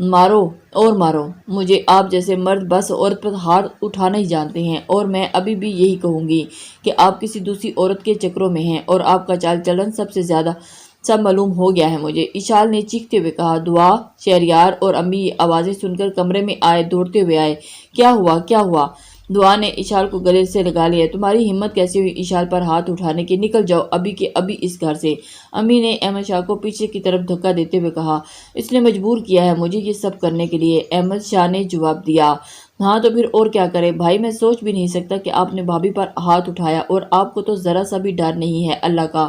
مارو اور مارو مجھے، آپ جیسے مرد بس عورت پر ہاتھ اٹھانا ہی جانتے ہیں، اور میں ابھی بھی یہی کہوں گی کہ آپ کسی دوسری عورت کے چکروں میں ہیں، اور آپ کا چال چلن سب معلوم ہو گیا ہے مجھے، اشال نے چیختے ہوئے کہا۔ دعا، شہریار اور امی یہ آوازیں سن کر کمرے میں آئے، دوڑتے ہوئے آئے۔ کیا ہوا، کیا ہوا؟ دعا نے اشال کو گلے سے لگا لیا۔ تمہاری ہمت کیسے ہوئی اشال پر ہاتھ اٹھانے کی؟ نکل جاؤ ابھی کے ابھی اس گھر سے۔ امی نے احمد شاہ کو پیچھے کی طرف دھکا دیتے ہوئے کہا۔ اس نے مجبور کیا ہے مجھے یہ سب کرنے کے لیے، احمد شاہ نے جواب دیا۔ ہاں تو پھر اور کیا کرے بھائی، میں سوچ بھی نہیں سکتا کہ آپ نے بھابھی پر ہاتھ اٹھایا، اور آپ کو تو ذرا سا بھی ڈر نہیں ہے اللہ کا۔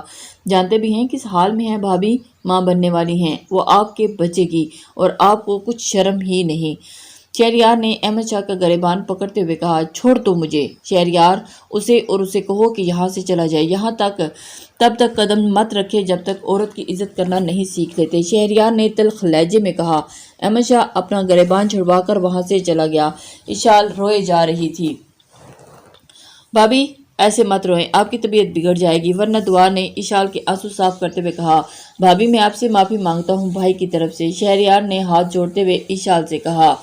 جانتے بھی ہیں کس حال میں ہیں بھابھی، ماں بننے والی ہیں وہ آپ کے بچے کی، اور آپ کو کچھ شرم ہی نہیں۔ شہریار نے احمد شاہ کا گریبان پکڑتے ہوئے کہا۔ چھوڑ تو مجھے شہریار، اسے کہو کہ یہاں سے چلا جائے، تب تک قدم مت رکھے جب تک عورت کی عزت کرنا نہیں سیکھ لیتے، شہریار نے تلخ لہجے میں کہا۔ احمد شاہ اپنا گریبان چھڑوا کر وہاں سے چلا گیا۔ اشال روئے جا رہی تھی۔ بھابھی ایسے مت روئیں، آپ کی طبیعت بگڑ جائے گی ورنہ، دعا نے اشال کے آنسو صاف کرتے ہوئے کہا۔ بھابھی میں آپ سے معافی مانگتا ہوں بھائی کی طرف سے، شہریار نے ہاتھ جوڑتے ہوئے اشال سے کہا۔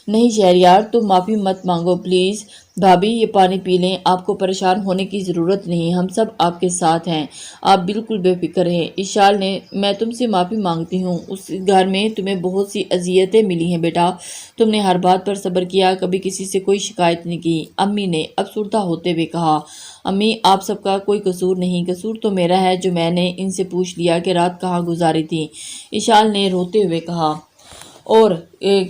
نہیں شہریار، تم معافی مت مانگو پلیز۔ بھابھی یہ پانی پی لیں، آپ کو پریشان ہونے کی ضرورت نہیں، ہم سب آپ کے ساتھ ہیں، آپ بالکل بے فکر رہیں۔ اشال نے، میں تم سے معافی مانگتی ہوں، اس گھر میں تمہیں بہت سی اذیتیں ملی ہیں بیٹا، تم نے ہر بات پر صبر کیا، کبھی کسی سے کوئی شکایت نہیں کی، امی نے افسردہ ہوتے ہوئے کہا۔ امی آپ سب کا کوئی قصور نہیں، قصور تو میرا ہے جو میں نے ان سے پوچھ لیا کہ رات کہاں گزاری تھی، اشال نے روتے ہوئے کہا۔ اور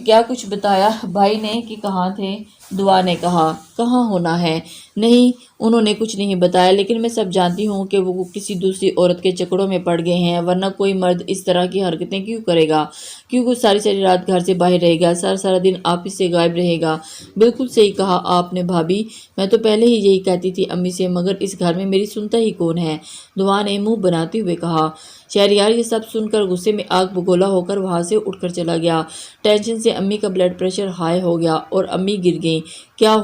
کیا کچھ بتایا بھائی نے کہ کہاں تھے؟ دعا نے کہا۔ کہاں ہونا ہے، نہیں انہوں نے کچھ نہیں بتایا، لیکن میں سب جانتی ہوں کہ وہ کسی دوسری عورت کے چکروں میں پڑ گئے ہیں، ورنہ کوئی مرد اس طرح کی حرکتیں کیوں کرے گا، کیوں وہ ساری رات گھر سے باہر رہے گا، سارا دن آفس سے غائب رہے گا۔ بالکل صحیح کہا آپ نے بھابھی، میں تو پہلے ہی یہی کہتی تھی امی سے، مگر اس گھر میں میری سنتا ہی کون ہے، دعا نے منہ بناتے ہوئے کہا۔ شہریار یہ سب سن کر غصے میں آگ بگولا ہو کر وہاں سے اٹھ کر چلا گیا۔ ٹینشن سے امی کا بلڈ پریشر ہائی ہو گیا اور امی گر گئیں۔ کیا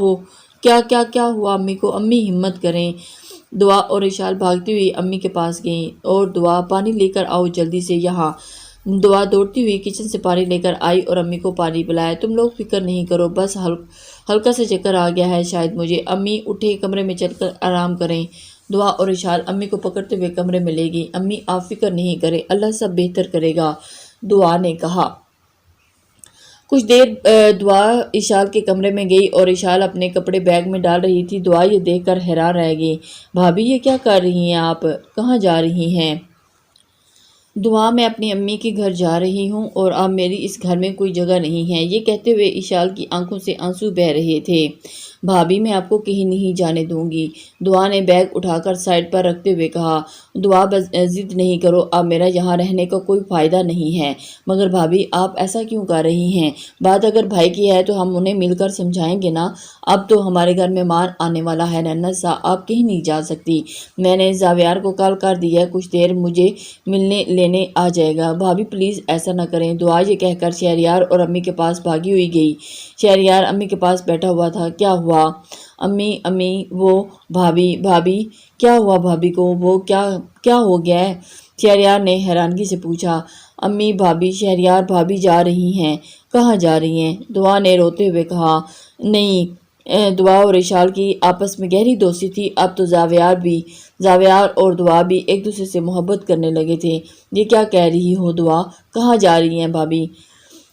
ہوا امی کو؟ امی ہمت کریں۔ دعا اور اشال بھاگتی ہوئی امی کے پاس گئیں اور دعا پانی لے کر آؤ جلدی سے یہاں۔ دعا دوڑتی ہوئی کچن سے پانی لے کر آئی اور امی کو پانی پلایا۔ تم لوگ فکر نہیں کرو، بس ہلکا سا چکر آ گیا ہے شاید مجھے، امی اٹھے کمرے میں چل کر آرام کریں۔ دعا اور اشال امی کو پکڑتے ہوئے کمرے میں لے گئی۔ امی آپ فکر نہیں کریں، اللہ سب بہتر کرے گا، دعا نے کہا۔ کچھ دیر دعا اشال کے کمرے میں گئی اور اشال اپنے کپڑے بیگ میں ڈال رہی تھی۔ دعا یہ دیکھ کر حیران رہ گئی۔ بھابھی یہ کیا کر رہی ہیں آپ، کہاں جا رہی ہیں؟ دعا میں اپنی امی کے گھر جا رہی ہوں، اور اب میری اس گھر میں کوئی جگہ نہیں ہے، یہ کہتے ہوئے اشال کی آنکھوں سے آنسو بہہ رہے تھے۔ بھابھی میں آپ کو کہیں نہیں جانے دوں گی، دعا نے بیگ اٹھا کر سائڈ پر رکھتے ہوئے کہا۔ دعا بس ضد نہیں کرو، اب میرا یہاں رہنے کا کوئی فائدہ نہیں ہے۔ مگر بھابھی آپ ایسا کیوں کر رہی ہیں؟ بات اگر بھائی کی ہے تو ہم انہیں مل کر سمجھائیں گے نا، اب تو ہمارے گھر مہمان آنے والا ہے، ننھا سا آپ کہیں نہیں جا سکتی، میں نے زاویار کو کال کر دیا ہے، کچھ دیر مجھے ملنے لینے آ جائے گا۔ بھابھی پلیز ایسا نہ کریں، دعا یہ کہہ کر شہریار اور امی کے پاس بھاگی ہوئی گئی۔ شہریار امی کے پاس بیٹھا ہوا تھا۔ کیا ہوا امی وہ بھابھی کیا ہوا بھابھی کو، وہ کیا ہو گیا ہے؟ شہریار نے حیرانگی سے پوچھا۔ امی بھابھی، شہریار بھابھی جا رہی ہیں۔ کہاں جا رہی ہیں؟ دعا نے روتے ہوئے کہا۔ نہیں، دعا اور اشال کی آپس میں گہری دوستی تھی، اب تو زاویار اور دعا بھی ایک دوسرے سے محبت کرنے لگے تھے۔ یہ کیا کہہ رہی ہو دعا، کہاں جا رہی ہیں بھابھی؟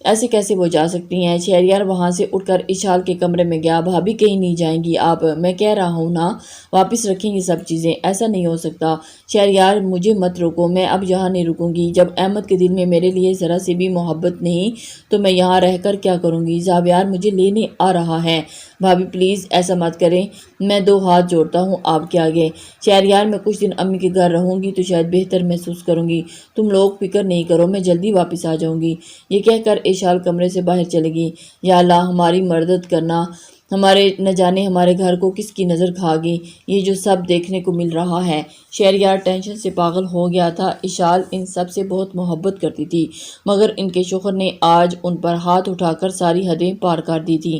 ایسے کیسے وہ جا سکتی ہیں؟ شہریار وہاں سے اٹھ کر اشال کے کمرے میں گیا۔ بھابھی کہیں نہیں جائیں گی آپ، میں کہہ رہا ہوں نا، واپس رکھیں گی سب چیزیں، ایسا نہیں ہو سکتا۔ شہریار مجھے مت روکو، میں اب یہاں نہیں رکوں گی، جب احمد کے دل میں میرے لیے ذرا سی بھی محبت نہیں تو میں یہاں رہ کر کیا کروں گی؟ زاویار مجھے لینے آ رہا ہے، بھابھی پلیز ایسا مت کریں، میں دو ہاتھ جوڑتا ہوں آپ کے آگے۔ شہریار میں کچھ دن امی کے گھر رہوں گی تو شاید بہتر محسوس کروں گی، تم لوگ فکر نہیں کرو، میں جلدی واپس آ جاؤں گی۔ یہ کہہ کر اشال کمرے سے باہر چلے گی۔ یا اللہ ہماری مدد کرنا، نہ جانے ہمارے گھر کو کس کی نظر کھا گئی، یہ جو سب دیکھنے کو مل رہا ہے۔ شہریار ٹینشن سے پاگل ہو گیا تھا۔ اشال ان سب سے بہت محبت کرتی تھی، مگر ان کے شوہر نے آج ان پر ہاتھ اٹھا کر ساری حدیں پار کر دی تھیں۔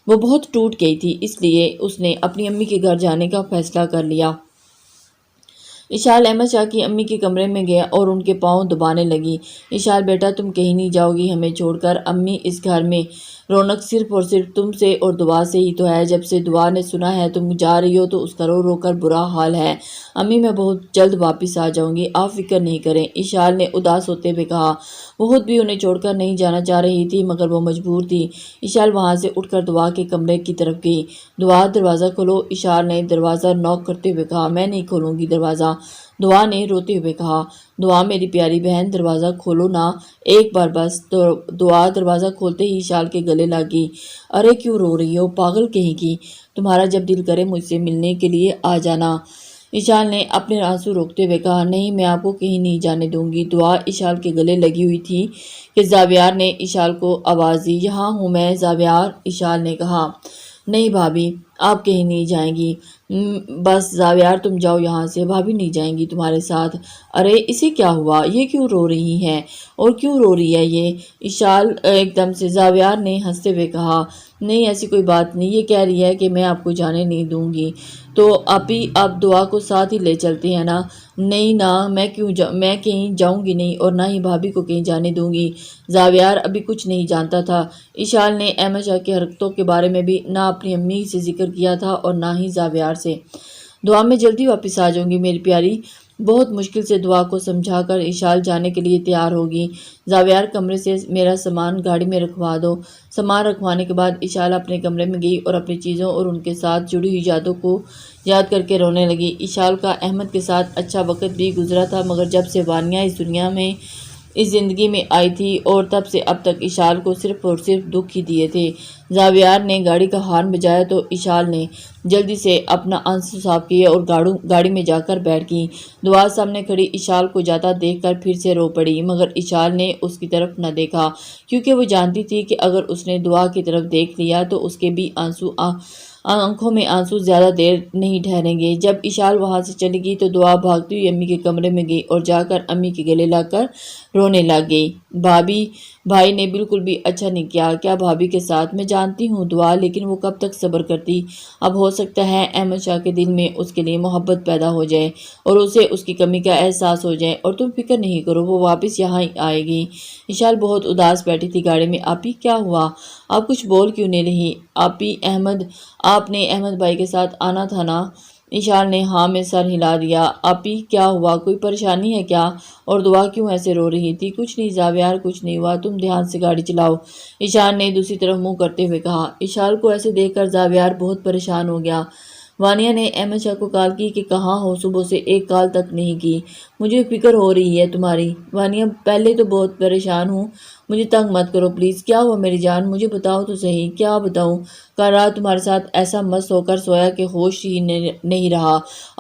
وہ بہت ٹوٹ گئی تھی، اس لیے اس نے اپنی امی کے گھر جانے کا فیصلہ کر لیا۔ اشال احمد شاہ کی امی کے کمرے میں گیا اور ان کے پاؤں دبانے لگی۔ اشال بیٹا تم کہیں نہیں جاؤ گی ہمیں چھوڑ کر؟ امی اس گھر میں رونق صرف اور صرف تم سے اور دعا سے ہی تو ہے۔ جب سے دعا نے سنا ہے تم جا رہی ہو تو اس کا رو رو کر برا حال ہے۔ امی میں بہت جلد واپس آ جاؤں گی، آپ فکر نہیں کریں، اشال نے اداس ہوتے ہوئے کہا۔ وہ خود بھی انہیں چھوڑ کر نہیں جانا چاہ رہی تھی مگر وہ مجبور تھی۔ اشال وہاں سے اٹھ کر دعا کے کمرے کی طرف گئی۔ دعا دروازہ کھولو، اشال نے دروازہ نوک کرتے ہوئے کہا۔ میں نہیں کھولوں گی دروازہ، دعا نے روتے ہوئے کہا۔ دعا میری پیاری بہن دروازہ کھولو نا ایک بار بس۔ دعا دروازہ کھولتے ہی اشال کے گلے لگ گئی۔ ارے کیوں رو رہی ہو پاگل کہیں کی، تمہارا جب دل کرے مجھ سے ملنے کے لیے آ جانا۔ اشال نے اپنے آنسو روکتے ہوئے کہا۔ نہیں میں آپ کو کہیں نہیں جانے دوں گی۔ دعا اشال کے گلے لگی ہوئی تھی کہ زاویار نے اشال کو آواز دی۔ یہاں ہوں میں زاویار، اشال نے کہا۔ نہیں بھابھی آپ کہیں نہیں جائیں گی، بس زاویار تم جاؤ یہاں سے، بھابھی نہیں جائیں گی تمہارے ساتھ۔ ارے اسے کیا ہوا، یہ کیوں رو رہی ہے اور کیوں رو رہی ہے یہ؟ اشال ایک دم سے زاویار نے ہنستے ہوئے کہا۔ نہیں ایسی کوئی بات نہیں، یہ کہہ رہی ہے کہ میں آپ کو جانے نہیں دوں گی تو آپ دعا کو ساتھ ہی لے چلتے ہیں نا۔ نہیں نا، میں کہیں جاؤں گی نہیں اور نہ ہی بھابھی کو کہیں جانے دوں گی۔ زاویار ابھی کچھ نہیں جانتا تھا۔ اشال نے احمد شاہ کی حرکتوں کے بارے میں بھی نہ اپنی امی سے ذکر کیا تھا اور نہ ہی زاویار سے۔ دعا میں جلدی واپس آ جاؤں گی میری پیاری، بہت مشکل سے دعا کو سمجھا کر اشال جانے کے لیے تیار ہوگی۔ زاویار کمرے سے میرا سامان گاڑی میں رکھوا دو۔ سامان رکھوانے کے بعد اشال اپنے کمرے میں گئی اور اپنی چیزوں اور ان کے ساتھ جڑی ہوئی یادوں کو یاد کر کے رونے لگی۔ اشال کا احمد کے ساتھ اچھا وقت بھی گزرا تھا مگر جب سے وانیہ اس دنیا میں اس زندگی میں آئی تھی اور تب سے اب تک اشال کو صرف اور صرف دکھ ہی دیے تھے۔ زاویار نے گاڑی کا ہارن بجایا تو اشال نے جلدی سے اپنا آنسو صاف کیے اور گاڑی میں جا کر بیٹھ گئی۔ دعا سامنے کھڑی اشال کو جاتا دیکھ کر پھر سے رو پڑی مگر اشال نے اس کی طرف نہ دیکھا کیونکہ وہ جانتی تھی کہ اگر اس نے دعا کی طرف دیکھ لیا تو اس کے بھی آنکھوں میں آنسو زیادہ دیر نہیں ٹھہریں گے۔ جب اشال وہاں سے چلی گئی تو دعا بھاگتی ہوئی امی کے کمرے میں گئی اور جا کر امی کے گلے لگ کر رونے لگ گئی۔ بھائی نے بالکل بھی اچھا نہیں کیا کیا بھابھی کے ساتھ؟ میں جانتی ہوں دعا، لیکن وہ کب تک صبر کرتی؟ اب ہو سکتا ہے احمد شاہ کے دل میں اس کے لیے محبت پیدا ہو جائے اور اسے اس کی کمی کا احساس ہو جائے، اور تم فکر نہیں کرو وہ واپس یہاں آئے گی۔ اشال بہت اداس بیٹھی تھی گاڑی میں۔ آپی کیا ہوا، آپ کچھ بول کیوں نہیں رہی؟ آپ نے احمد بھائی کے ساتھ آنا تھا نا؟ اشال نے ہاں میں سر ہلا دیا۔ آپی کیا ہوا، کوئی پریشانی ہے کیا؟ اور دعا کیوں ایسے رو رہی تھی؟ کچھ نہیں زاویار، کچھ نہیں ہوا، تم دھیان سے گاڑی چلاؤ، اشال نے دوسری طرف منہ کرتے ہوئے کہا۔ اشال کو ایسے دیکھ کر زاویار بہت پریشان ہو گیا۔ وانیہ نے احمد شاہ کو کال کی کہ کہاں ہو، صبح سے ایک کال تک نہیں کی، مجھے فکر ہو رہی ہے تمہاری۔ وانیہ پہلے تو بہت پریشان ہوں، مجھے تنگ مت کرو پلیز، کیا ہوا میری جان، مجھے بتاؤ تو صحیح۔ کیا بتاؤں، کل رات تمہارے ساتھ ایسا مست ہو کر سویا کہ ہوش ہی نہیں رہا۔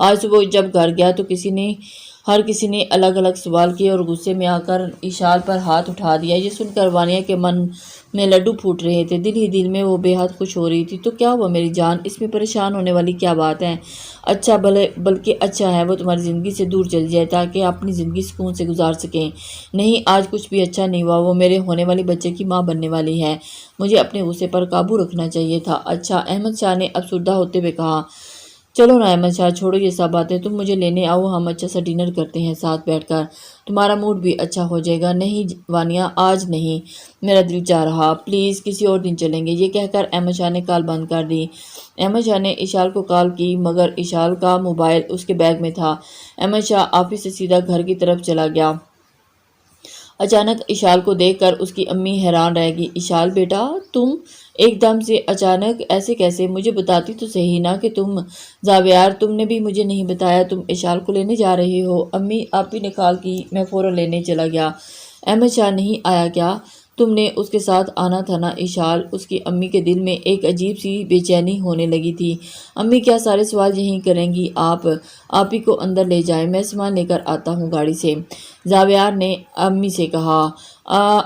آج صبح جب گھر گیا تو ہر کسی نے الگ الگ سوال کیے اور غصے میں آ کر اشال پر ہاتھ اٹھا دیا۔ یہ سن کر وانیہ کے من میں لڈو پھوٹ رہے تھے، دل ہی دل میں وہ بے حد خوش ہو رہی تھی۔ تو کیا ہوا میری جان، اس میں پریشان ہونے والی کیا بات ہے؟ اچھا بلکہ اچھا ہے وہ تمہاری زندگی سے دور چلی جائے تاکہ اپنی زندگی سکون سے گزار سکیں۔ نہیں آج کچھ بھی اچھا نہیں ہوا، وہ میرے ہونے والے بچے کی ماں بننے والی ہے، مجھے اپنے غصے پر قابو رکھنا چاہیے تھا۔ اچھا، احمد شاہ نے افسردہ ہوتے ہوئے کہا۔ چلو نا احمد شاہ، چھوڑو یہ سب باتیں، تم مجھے لینے آؤ، ہم اچھا سا ڈنر کرتے ہیں ساتھ بیٹھ کر، تمہارا موڈ بھی اچھا ہو جائے گا۔ نہیں وانیہ آج نہیں، میرا دل چاہ رہا، پلیز کسی اور دن چلیں گے۔ یہ کہہ کر احمد شاہ نے کال بند کر دی۔ احمد شاہ نے اشال کو کال کی مگر اشال کا موبائل اس کے بیگ میں تھا۔ احمد شاہ آفس سے سیدھا گھر کی طرف چلا گیا۔ اچانک اشال کو دیکھ کر اس کی امی حیران رہ گئی۔ اشال بیٹا، تم ایک دم سے اچانک ایسے کیسے؟ مجھے بتاتی تو صحیح نا کہ تم زاویار، تم نے بھی مجھے نہیں بتایا تم اشال کو لینے جا رہے ہو۔ امی آپی نے کال کی، میں فوراً لینے چلا گیا۔ احمد شاہ نہیں آیا کیا؟ تم نے اس کے ساتھ آنا تھا نا اشال؟ اس کی امی کے دل میں ایک عجیب سی بے چینی ہونے لگی تھی۔ امی کیا سارے سوال یہیں کریں گی آپ ہی کو اندر لے جائیں، میں سامان لے کر آتا ہوں گاڑی سے، زاویار نے امی سے کہا۔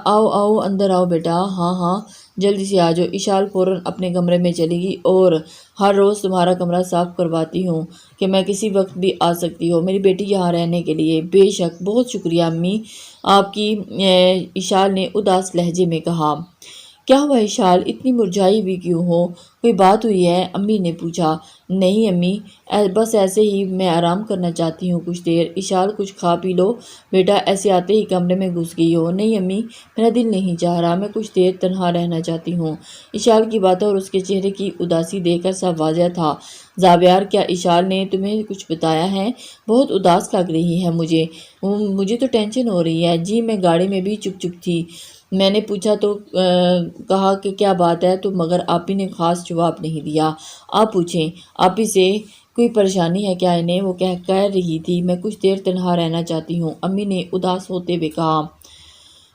آؤ اندر آؤ بیٹا، ہاں جلدی سے آ جاؤ۔ اشال فوراً اپنے کمرے میں چلی گئی۔ اور ہر روز تمہارا کمرہ صاف کرواتی ہوں کہ میں کسی وقت بھی آ سکتی ہو میری بیٹی یہاں رہنے کے لیے۔ بے شک، بہت شکریہ امی آپ کی، اشال نے اداس لہجے میں کہا۔ کیا ہوا اشال، اتنی مرجھائی بھی کیوں ہو؟ کوئی بات ہوئی ہے؟ امی نے پوچھا۔ نہیں امی، بس ایسے ہی میں آرام کرنا چاہتی ہوں کچھ دیر۔ اشال، کچھ کھا پی لو بیٹا، ایسے آتے ہی کمرے میں گھس گئی ہو۔ نہیں امی، میرا دل نہیں چاہ رہا، میں کچھ دیر تنہا رہنا چاہتی ہوں۔ اشال کی باتیں اور اس کے چہرے کی اداسی دیکھ کر سب واضح تھا۔ زاویار، کیا اشال نے تمہیں کچھ بتایا ہے؟ بہت اداس لگ رہی ہے مجھے تو ٹینشن ہو رہی ہے۔ جی، میں گاڑی میں بھی چپ چپ تھی، میں نے پوچھا تو کہا کہ کیا بات ہے تو، مگر آپی نے خاص جواب نہیں دیا۔ آپ پوچھیں، آپی سے کوئی پریشانی ہے کیا انہیں؟ وہ کہہ رہی تھی میں کچھ دیر تنہا رہنا چاہتی ہوں، امی نے اداس ہوتے ہوئے کہا۔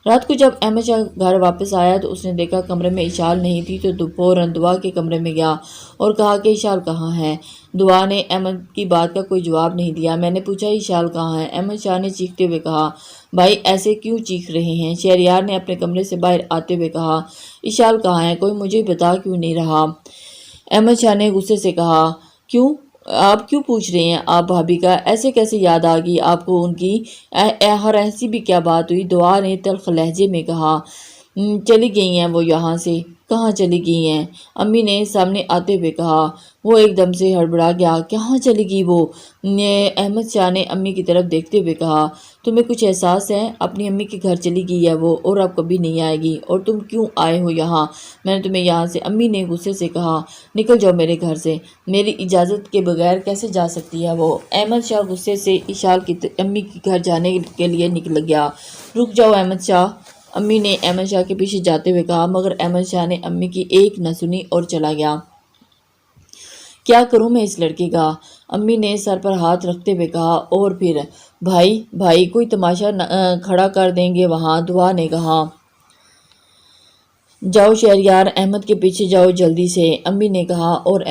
رات کو جب احمد شاہ گھر واپس آیا تو اس نے دیکھا کمرے میں اشال نہیں تھی، تو فوراً دعا کے کمرے میں گیا اور کہا کہ اشال کہاں ہے؟ دعا نے احمد کی بات کا کوئی جواب نہیں دیا۔ میں نے پوچھا اشال کہاں ہے؟ احمد شاہ نے چیختے ہوئے کہا۔ بھائی ایسے کیوں چیخ رہے ہیں؟ شہریار نے اپنے کمرے سے باہر آتے ہوئے کہا۔ اشال کہاں ہے؟ کوئی مجھے بتا کیوں نہیں رہا؟ احمد شاہ نے غصے سے کہا۔ کیوں؟ آپ کیوں پوچھ رہے ہیں؟ آپ بھابھی کا ایسے کیسے یاد آ گئی آپ کو ان کی؟ اور ایسی بھی کیا بات ہوئی؟ دعا نے تلخ لہجے میں کہا۔ چلی گئی ہیں وہ یہاں سے۔ کہاں چلی گئی ہیں؟ امی نے سامنے آتے ہوئے کہا۔ وہ ایک دم سے ہڑبڑا گیا۔ کہاں چلی گئی وہ؟ احمد شاہ نے امی کی طرف دیکھتے ہوئے کہا۔ تمہیں کچھ احساس ہے؟ اپنی امی کے گھر چلی گئی ہے وہ، اور اب کبھی نہیں آئے گی۔ اور تم کیوں آئے ہو یہاں؟ میں نے تمہیں یہاں سے، امی نے غصے سے کہا۔ نکل جاؤ میرے گھر سے، میری اجازت کے بغیر کیسے جا سکتی ہے وہ؟ احمد شاہ غصے سے اشال کی امی کے گھر جانے کے لیے نکل گیا۔ رک جاؤ احمد شاہ، امی نے احمد شاہ کے پیچھے جاتے ہوئے کہا، مگر احمد شاہ نے امی کی ایک نہ سنی اور چلا گیا۔ کیا کروں میں اس لڑکے کا؟ امی نے سر پر ہاتھ رکھتے ہوئے کہا۔ اور پھر بھائی کوئی تماشا کھڑا کر دیں گے وہاں، دعا نے کہا۔ جاؤ شہریار، احمد کے پیچھے جاؤ جلدی سے، امی نے کہا۔ اور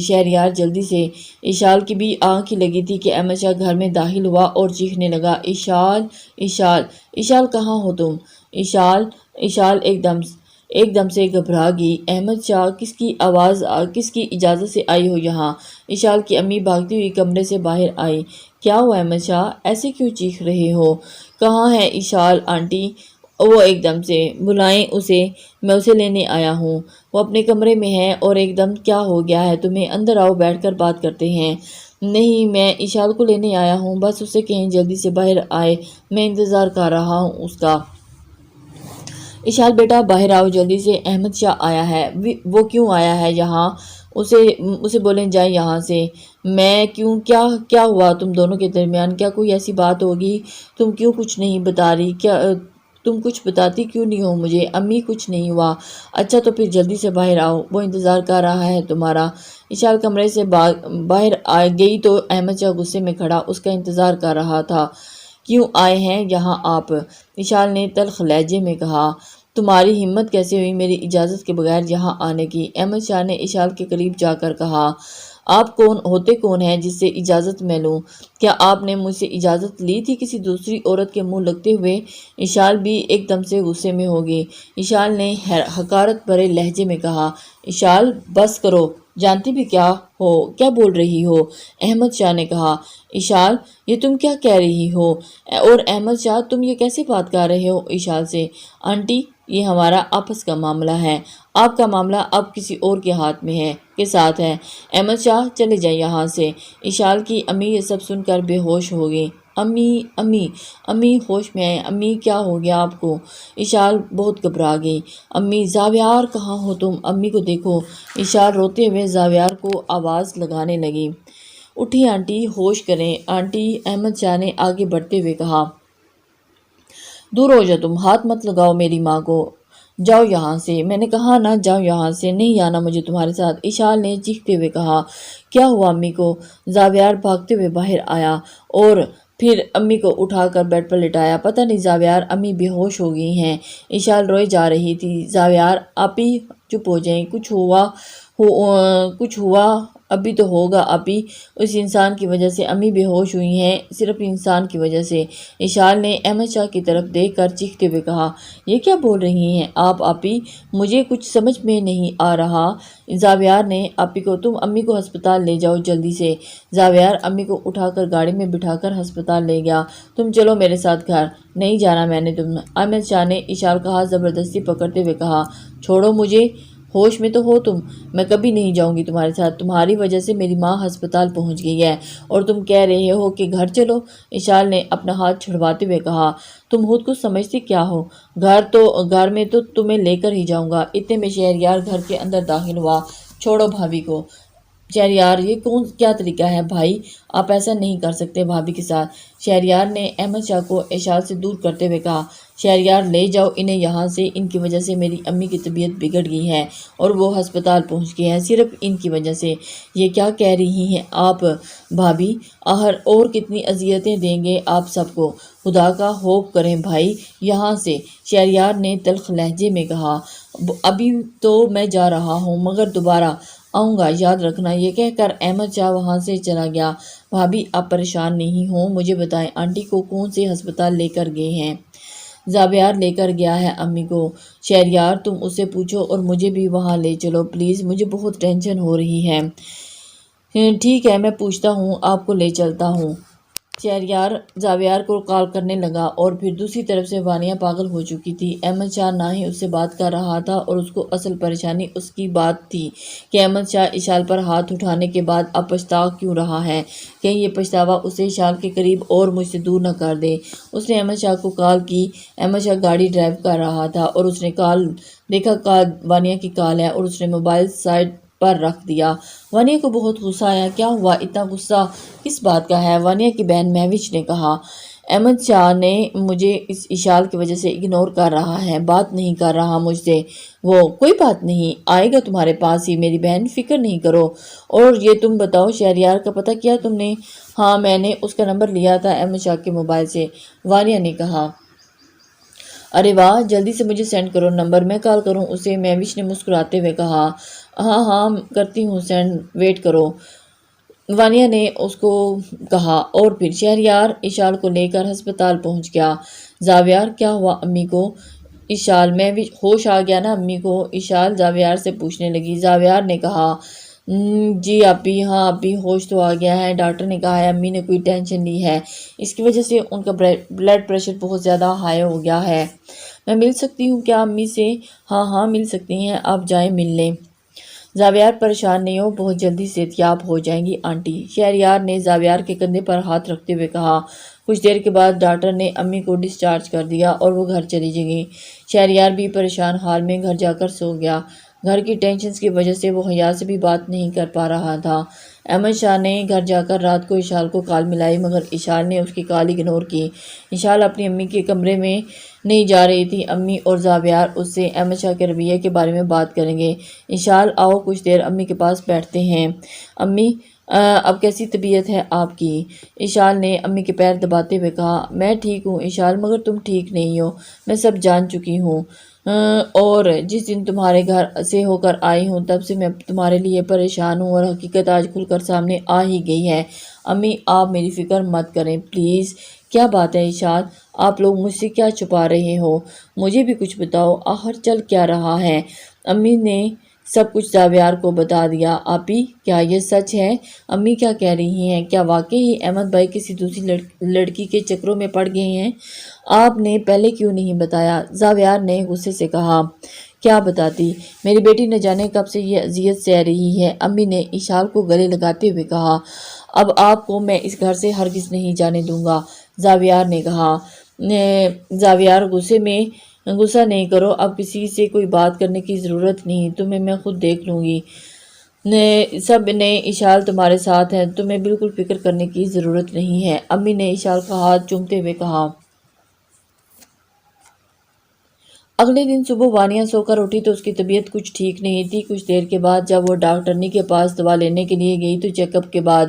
شہریار جلدی سے۔ اشال کی بھی آنکھ ہی لگی تھی کہ احمد شاہ گھر میں داخل ہوا اور چیخنے لگا، اشال اشال اشال، کہاں ہو تم؟ اشال ایک دم سے گھبرا گئی۔ احمد شاہ، کس کی اجازت سے آئی ہو یہاں؟ اشال کی امی بھاگتی ہوئی کمرے سے باہر آئی۔ کیا ہوا احمد شاہ، ایسے کیوں چیخ رہے ہو؟ کہاں ہے اشال آنٹی؟ وہ ایک دم سے، بلائیں اسے، میں اسے لینے آیا ہوں، وہ اپنے کمرے میں ہے۔ اور ایک دم کیا ہو گیا ہے تمہیں؟ اندر آؤ، بیٹھ کر بات کرتے ہیں۔ نہیں، میں اشال کو لینے آیا ہوں، بس اسے کہیں جلدی سے باہر آئے، میں انتظار کر رہا ہوں اس کا۔ اشال بیٹا باہر آؤ جلدی سے، احمد شاہ آیا ہے۔ وہ کیوں آیا ہے یہاں؟ اسے بولیں جائے یہاں سے۔ میں کیوں؟ کیا ہوا تم دونوں کے درمیان؟ کیا کوئی ایسی بات ہوگی؟ تم کیوں کچھ نہیں بتا رہی؟ تم کچھ بتاتی کیوں نہیں ہو مجھے؟ امی کچھ نہیں ہوا۔ اچھا تو پھر جلدی سے باہر آؤ، وہ انتظار کر رہا ہے تمہارا۔ اشال کمرے سے باہر گئی تو احمد شاہ غصے میں کھڑا اس کا انتظار کر رہا تھا۔ کیوں آئے ہیں یہاں آپ؟ اشال نے تلخ لہجے میں کہا۔ تمہاری ہمت کیسے ہوئی میری اجازت کے بغیر یہاں آنے کی؟ احمد شاہ نے اشال کے قریب جا کر کہا۔ آپ کون ہیں جس سے اجازت میں لوں؟ کیا آپ نے مجھ سے اجازت لی تھی کسی دوسری عورت کے منہ لگتے ہوئے؟ اشال بھی ایک دم سے غصے میں ہو گئی۔ اشال نے حقارت بھرے لہجے میں کہا۔ اشال بس کرو، جانتی بھی کیا بول رہی ہو؟ احمد شاہ نے کہا۔ اشال، یہ تم کیا کہہ رہی ہو؟ اور احمد شاہ، تم یہ کیسے بات کر رہے ہو اشال سے؟ آنٹی، یہ ہمارا آپس کا معاملہ ہے، آپ کا معاملہ اب کسی اور کے ہاتھ میں ہے، کے ساتھ ہے۔ احمد شاہ چلے جائیں یہاں سے۔ اشال کی امی یہ سب سن کر بے ہوش ہو گئی۔ امی ہوش میں آئے۔ امی کیا ہو گیا آپ کو؟ اشال بہت گھبرا گئی۔ امی، زاویار کہاں ہو تم؟ امی کو دیکھو۔ اشال روتے ہوئے زاویار کو آواز لگانے لگی۔ اٹھی آنٹی، ہوش کریں آنٹی، احمد شاہ نے آگے بڑھتے ہوئے کہا۔ دور ہو جاؤ تم، ہاتھ مت لگاؤ میری ماں کو، جاؤ یہاں سے، میں نے کہا نا جاؤ یہاں سے، نہیں آنا مجھے تمہارے ساتھ، اشال نے چیختے ہوئے کہا۔ کیا ہوا امی کو؟ زاویار بھاگتے ہوئے باہر آیا اور پھر امی کو اٹھا کر بیڈ پر لٹایا۔ پتہ نہیں زاویار، امی بے ہوش ہو گئی ہیں۔ اشال روئے جا رہی تھی۔ زاویار، آپ ہی چپ ہو جائیں، کچھ ہوا کچھ ہوا ابھی تو ہوگا ابھی، اس انسان کی وجہ سے امی بے ہوش ہوئی ہیں، صرف انسان کی وجہ سے۔ اشال نے احمد شاہ کی طرف دیکھ کر چیختے ہوئے کہا، یہ کیا بول رہی ہیں آپ آپی؟ مجھے کچھ سمجھ میں نہیں آ رہا۔ زاویار نے آپی کو، تم امی کو ہسپتال لے جاؤ جلدی سے۔ زاویار امی کو اٹھا کر گاڑی میں بٹھا کر ہسپتال لے گیا۔ تم چلو میرے ساتھ گھر۔ نہیں جانا میں نے احمد شاہ نے اشال کا ہاتھ زبردستی پکڑتے ہوئے کہا، چھوڑو مجھے، ہوش میں تو ہو تم؟ میں کبھی نہیں جاؤں گی تمہارے ساتھ، تمہاری وجہ سے میری ماں ہسپتال پہنچ گئی ہے اور تم کہہ رہے ہو کہ گھر چلو۔ اشال نے اپنا ہاتھ چھڑواتے ہوئے کہا، تم خود کو سمجھتے کیا ہو؟ گھر میں تو تمہیں لے کر ہی جاؤں گا۔ اتنے میں شہریار گھر کے اندر داخل ہوا۔ چھوڑو بھابھی کو۔ شہریار، یہ کیا طریقہ ہے بھائی؟ آپ ایسا نہیں کر سکتے بھابھی کے ساتھ۔ شہریار نے احمد شاہ کو اشال سے دور کرتے ہوئے کہا، شہریار لے جاؤ انہیں یہاں سے، ان کی وجہ سے میری امی کی طبیعت بگڑ گئی ہے اور وہ ہسپتال پہنچ گئے ہیں، صرف ان کی وجہ سے۔ یہ کیا کہہ رہی ہیں آپ بھابھی؟ اور کتنی اذیتیں دیں گے آپ سب کو؟ خدا کا خوف کریں بھائی یہاں سے، شہریار نے تلخ لہجے میں کہا۔ ابھی تو میں جا رہا ہوں مگر دوبارہ آؤں گا، یاد رکھنا۔ یہ کہہ کر احمد شاہ وہاں سے چلا گیا۔ بھابھی آپ پریشان نہیں ہوں، مجھے بتائیں آنٹی کو کون سے ہسپتال لے کر گئے ہیں؟ زاویار لے کر گیا ہے امی کو۔ شہریار تم اس سے پوچھو اور مجھے بھی وہاں لے چلو پلیز، مجھے بہت ٹینشن ہو رہی ہے۔ ٹھیک ہے میں پوچھتا ہوں، آپ کو لے چلتا ہوں۔ شہریار زاویار کو کال کرنے لگا اور پھر دوسری طرف سے وانیہ پاگل ہو چکی تھی۔ احمد شاہ نہ ہی اس سے بات کر رہا تھا اور اس کو اصل پریشانی اس کی بات تھی کہ احمد شاہ اشال پر ہاتھ اٹھانے کے بعد اب پچھتا کیوں رہا ہے، کہیں یہ پچھتاوا اسے اشال کے قریب اور مجھ سے دور نہ کر دے۔ اس نے احمد شاہ کو کال کی۔ احمد شاہ گاڑی ڈرائیو کر رہا تھا اور اس نے دیکھا وانیہ کی کال ہے اور اس نے موبائل سائیڈ پر رکھ دیا۔ وانیہ کو بہت غصہ آیا۔ کیا ہوا؟ اتنا غصہ کس بات کا ہے؟ وانیہ کی بہن مہوش نے کہا، احمد شاہ نے مجھے اس اشال کی وجہ سے اگنور کر رہا ہے، بات نہیں کر رہا مجھ سے۔ وہ کوئی بات نہیں، آئے گا تمہارے پاس ہی میری بہن، فکر نہیں کرو۔ اور یہ تم بتاؤ شہریار کا پتہ کیا تم نے؟ ہاں میں نے اس کا نمبر لیا تھا احمد شاہ کے موبائل سے، وانیہ نے کہا۔ ارے واہ، جلدی سے مجھے سینڈ کرو نمبر، میں کال کروں اسے، مہوش نے مسکراتے ہوئے کہا۔ ہاں کرتی ہوں سینڈ، ویٹ کرو، وانیہ نے اس کو کہا۔ اور پھر شہریار اشال کو لے کر ہسپتال پہنچ گیا۔ زاویار کیا ہوا امی کو؟ اشال میں بھی ہوش آ گیا نا امی کو؟ اشال زاویار سے پوچھنے لگی۔ زاویار نے کہا، جی اپی، ہاں اپی ہوش تو آ گیا ہے، ڈاکٹر نے کہا ہے امی نے کوئی ٹینشن لی ہے، اس کی وجہ سے ان کا بلڈ پریشر بہت زیادہ ہائی ہو گیا ہے۔ میں مل سکتی ہوں کیا امی سے؟ ہاں مل سکتی ہیں، آپ جائیں مل لیں۔ زاویار پریشان نہیں ہو، بہت جلدی صحتیاب ہو جائیں گی آنٹی، شہریار نے زاویار کے کندھے پر ہاتھ رکھتے ہوئے کہا۔ کچھ دیر کے بعد ڈاکٹر نے امی کو ڈسچارج کر دیا اور وہ گھر چلی گئی۔ شہریار بھی پریشان حال میں گھر جا کر سو گیا۔ گھر کی ٹینشنز کی وجہ سے وہ حیا سے بھی بات نہیں کر پا رہا تھا۔ احمد شاہ نے گھر جا کر رات کو اشال کو کال ملائی مگر اشال نے اس کی کال اگنور کی۔ اشال اپنی امی کے کمرے میں نہیں جا رہی تھی۔ امی اور زاویار اس سے احمد شاہ کے رویے کے بارے میں بات کریں گے۔ اشال آؤ کچھ دیر امی کے پاس بیٹھتے ہیں۔ امی اب کیسی طبیعت ہے آپ کی؟ اشال نے امی کے پیر دباتے ہوئے کہا۔ میں ٹھیک ہوں اشال، مگر تم ٹھیک نہیں ہو، میں سب جان چکی ہوں، اور جس دن تمہارے گھر سے ہو کر آئی ہوں تب سے میں تمہارے لیے پریشان ہوں اور حقیقت آج کھل کر سامنے آ ہی گئی ہے۔ امی آپ میری فکر مت کریں پلیز۔ کیا بات ہے اشال، آپ لوگ مجھ سے کیا چھپا رہے ہو؟ مجھے بھی کچھ بتاؤ، آخر چل کیا رہا ہے؟ امی نے سب کچھ زاویار کو بتا دیا۔ آپی کیا یہ سچ ہے؟ امی کیا کہہ رہی ہیں؟ کیا واقعی احمد بھائی کسی دوسری لڑکی کے چکروں میں پڑ گئے ہیں؟ آپ نے پہلے کیوں نہیں بتایا؟ زاویار نے غصے سے کہا۔ کیا بتاتی، میری بیٹی نہ جانے کب سے یہ اذیت سہ رہی ہے، امی نے اشال کو گلے لگاتے ہوئے کہا۔ اب آپ کو میں اس گھر سے ہرگز نہیں جانے دوں گا، زاویار نے کہا۔ زاویار غصہ نہیں کرو، اب کسی سے کوئی بات کرنے کی ضرورت نہیں، تمہیں میں خود دیکھ لوں گی، سب نے اشال تمہارے ساتھ ہے، تمہیں بالکل فکر کرنے کی ضرورت نہیں ہے، امی نے اشال کا ہاتھ چومتے ہوئے کہا۔ اگلے دن صبح وانیہ سو کر اٹھی تو اس کی طبیعت کچھ ٹھیک نہیں تھی۔ کچھ دیر کے بعد جب وہ ڈاکٹرنی کے پاس دوا لینے کے لیے گئی تو چیک اپ کے بعد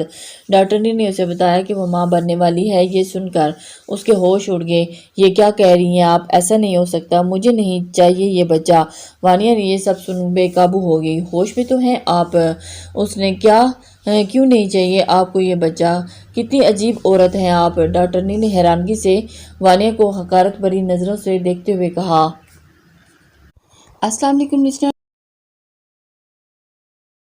ڈاکٹرنی نے اسے بتایا کہ وہ ماں بننے والی ہے۔ یہ سن کر اس کے ہوش اڑ گئے۔ یہ کیا کہہ رہی ہیں آپ؟ ایسا نہیں ہو سکتا، مجھے نہیں چاہیے یہ بچہ۔ وانیہ نے یہ سب سن بے قابو ہو گئی۔ ہوش میں تو ہیں آپ؟ اس نے کیوں نہیں چاہیے آپ کو یہ بچہ؟ کتنی عجیب عورت ہیں آپ؟ ڈاکٹرنی نے حیرانگی سے وانیہ کو حقارت بھری نظروں سے دیکھتے ہوئے کہا۔ السلام علیکم لسنر،